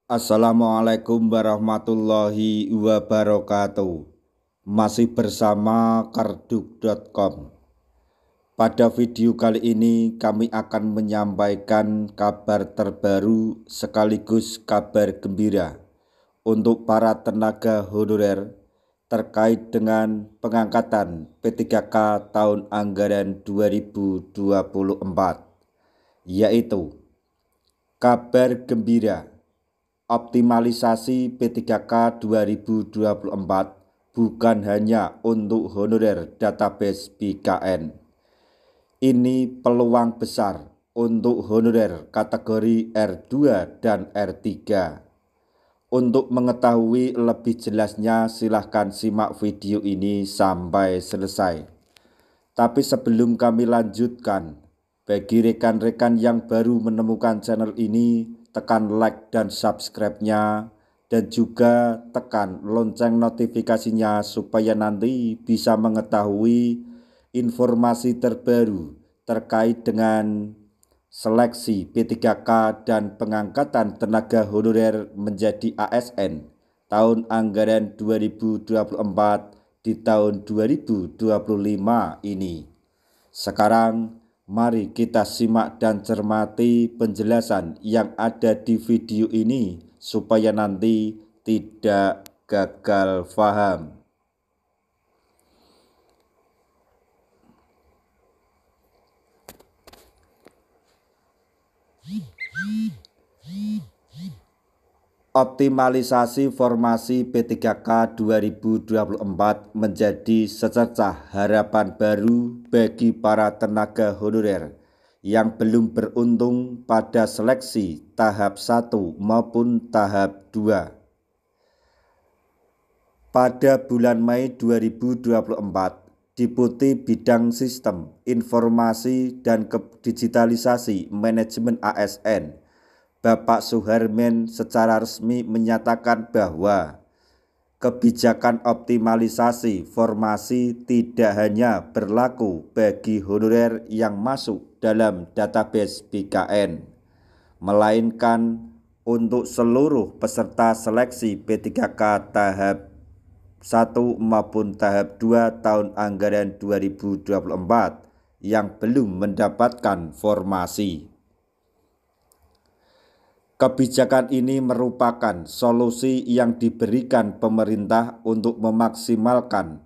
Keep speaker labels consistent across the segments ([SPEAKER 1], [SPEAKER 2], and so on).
[SPEAKER 1] Assalamualaikum warahmatullahi wabarakatuh. Masih bersama karduk.com. Pada video kali ini kami akan menyampaikan kabar terbaru sekaligus kabar gembira untuk para tenaga honorer terkait dengan pengangkatan P3K tahun anggaran 2024, yaitu kabar gembira. Optimalisasi P3K 2024 bukan hanya untuk honorer database BKN. Ini peluang besar untuk honorer kategori R2 dan R3. Untuk mengetahui lebih jelasnya silahkan simak video ini sampai selesai. Tapi sebelum kami lanjutkan, bagi rekan-rekan yang baru menemukan channel ini, tekan like dan subscribe-nya, dan juga tekan lonceng notifikasinya supaya nanti bisa mengetahui informasi terbaru terkait dengan seleksi P3K dan pengangkatan tenaga honorer menjadi ASN tahun anggaran 2024 di tahun 2025 ini. Sekarang mari kita simak dan cermati penjelasan yang ada di video ini supaya nanti tidak gagal paham. Optimalisasi formasi P3K 2024 menjadi secercah harapan baru bagi para tenaga honorer yang belum beruntung pada seleksi tahap 1 maupun tahap 2. Pada bulan Mei 2024, Deputi Bidang Sistem Informasi dan Digitalisasi Manajemen ASN Bapak Suharmen secara resmi menyatakan bahwa kebijakan optimalisasi formasi tidak hanya berlaku bagi honorer yang masuk dalam database BKN, melainkan untuk seluruh peserta seleksi P3K tahap 1 maupun tahap 2 tahun anggaran 2024 yang belum mendapatkan formasi. Kebijakan ini merupakan solusi yang diberikan pemerintah untuk memaksimalkan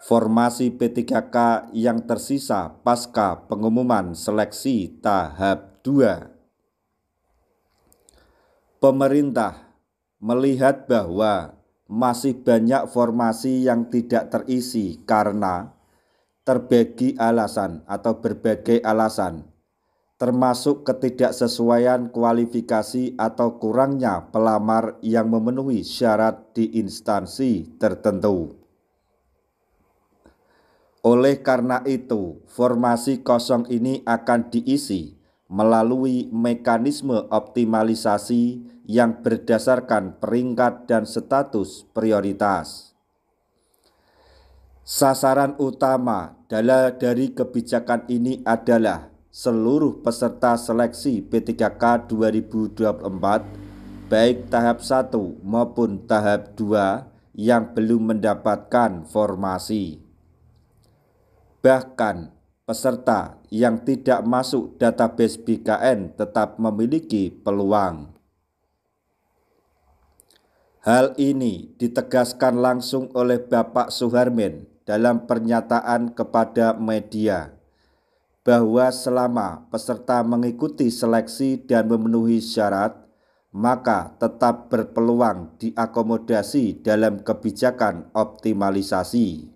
[SPEAKER 1] formasi P3K yang tersisa pasca pengumuman seleksi tahap 2. Pemerintah melihat bahwa masih banyak formasi yang tidak terisi karena berbagai alasan, termasuk ketidaksesuaian kualifikasi atau kurangnya pelamar yang memenuhi syarat di instansi tertentu. Oleh karena itu, formasi kosong ini akan diisi melalui mekanisme optimalisasi yang berdasarkan peringkat dan status prioritas. Sasaran utama dari kebijakan ini adalah seluruh peserta seleksi P3K 2024 baik tahap 1 maupun tahap 2 yang belum mendapatkan formasi. Bahkan peserta yang tidak masuk database BKN tetap memiliki peluang. Hal ini ditegaskan langsung oleh Bapak Suharmen dalam pernyataan kepada media bahwa selama peserta mengikuti seleksi dan memenuhi syarat, maka tetap berpeluang diakomodasi dalam kebijakan optimalisasi.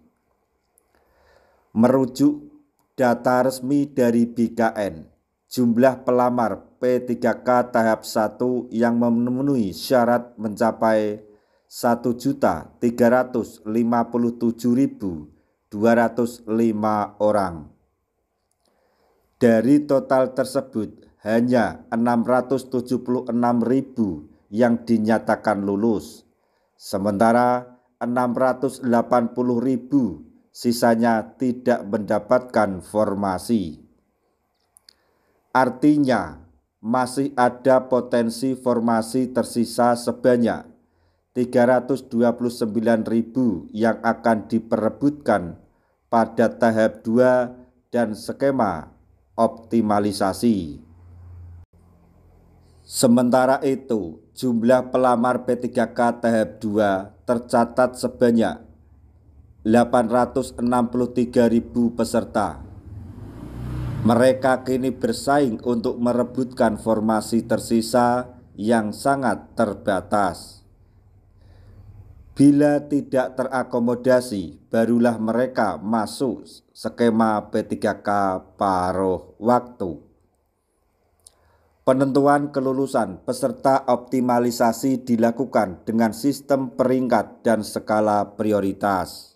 [SPEAKER 1] Merujuk data resmi dari BKN, jumlah pelamar P3K tahap 1 yang memenuhi syarat mencapai 1.357.205 orang. Dari total tersebut, hanya 676.000 yang dinyatakan lulus, sementara 680.000 sisanya tidak mendapatkan formasi. Artinya, masih ada potensi formasi tersisa sebanyak 329.000 yang akan diperebutkan pada tahap 2 dan skema optimalisasi. Sementara itu, jumlah pelamar P3K tahap 2 tercatat sebanyak 863.000 peserta. Mereka kini bersaing untuk merebutkan formasi tersisa yang sangat terbatas. Bila tidak terakomodasi, barulah mereka masuk skema P3K paruh waktu. Penentuan kelulusan peserta optimalisasi dilakukan dengan sistem peringkat dan skala prioritas.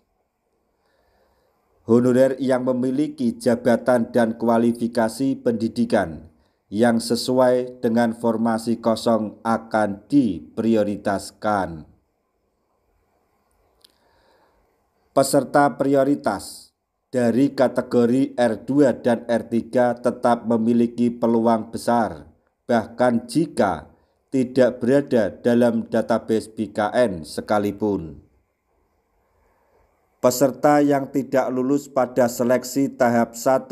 [SPEAKER 1] Honorer yang memiliki jabatan dan kualifikasi pendidikan yang sesuai dengan formasi kosong akan diprioritaskan. Peserta prioritas dari kategori R2 dan R3 tetap memiliki peluang besar, bahkan jika tidak berada dalam database BKN sekalipun. Peserta yang tidak lulus pada seleksi tahap 1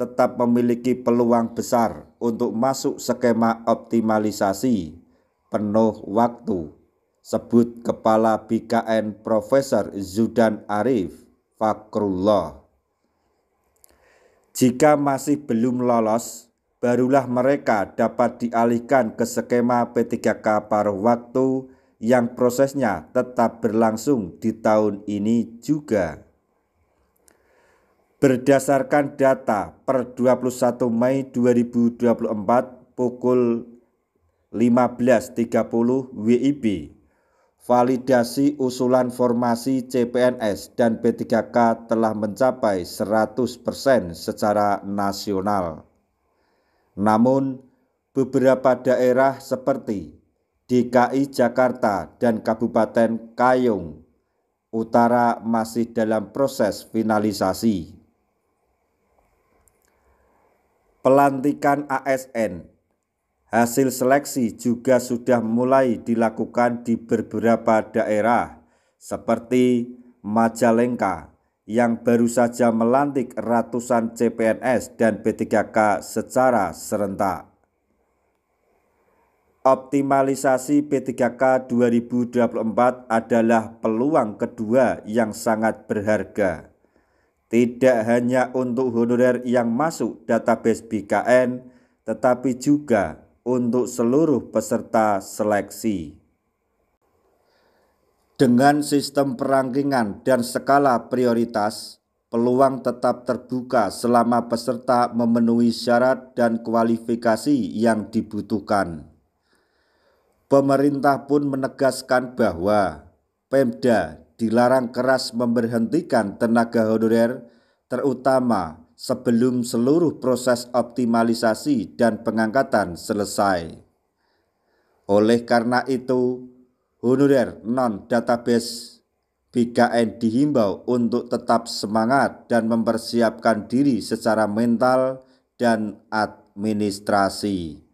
[SPEAKER 1] tetap memiliki peluang besar untuk masuk skema optimalisasi penuh waktu, sebut Kepala BKN Profesor Zudan Arif Fakrullah. Jika masih belum lolos, barulah mereka dapat dialihkan ke skema P3K paruh waktu yang prosesnya tetap berlangsung di tahun ini juga. Berdasarkan data per 21 Mei 2024 pukul 15.30 WIB, validasi usulan formasi CPNS dan P3K telah mencapai 100% secara nasional. Namun, beberapa daerah seperti DKI Jakarta dan Kabupaten Kayong Utara masih dalam proses finalisasi. Pelantikan ASN. Hasil seleksi juga sudah mulai dilakukan di beberapa daerah seperti Majalengka yang baru saja melantik ratusan CPNS dan P3K secara serentak. Optimalisasi P3K 2024 adalah peluang kedua yang sangat berharga, tidak hanya untuk honorer yang masuk database BKN, tetapi juga untuk seluruh peserta seleksi. Dengan sistem perangkingan dan skala prioritas, peluang tetap terbuka selama peserta memenuhi syarat dan kualifikasi yang dibutuhkan. Pemerintah pun menegaskan bahwa Pemda dilarang keras memberhentikan tenaga honorer, terutama sebelum seluruh proses optimalisasi dan pengangkatan selesai. Oleh karena itu, honorer non-database BKN dihimbau untuk tetap semangat dan mempersiapkan diri secara mental dan administrasi.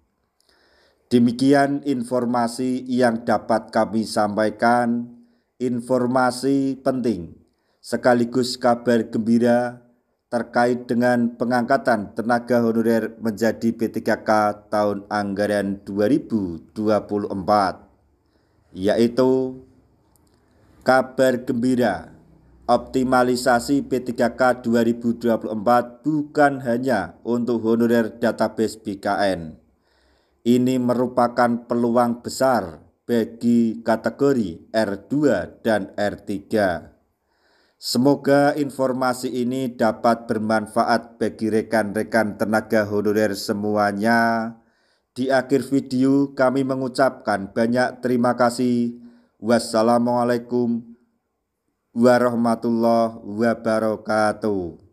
[SPEAKER 1] Demikian informasi yang dapat kami sampaikan, informasi penting sekaligus kabar gembira terkait dengan pengangkatan tenaga honorer menjadi P3K tahun anggaran 2024, yaitu kabar gembira optimalisasi P3K 2024 bukan hanya untuk honorer database BKN. Ini merupakan peluang besar bagi kategori R2 dan R3. Semoga informasi ini dapat bermanfaat bagi rekan-rekan tenaga honorer semuanya. Di akhir video kami mengucapkan banyak terima kasih. Wassalamualaikum warahmatullahi wabarakatuh.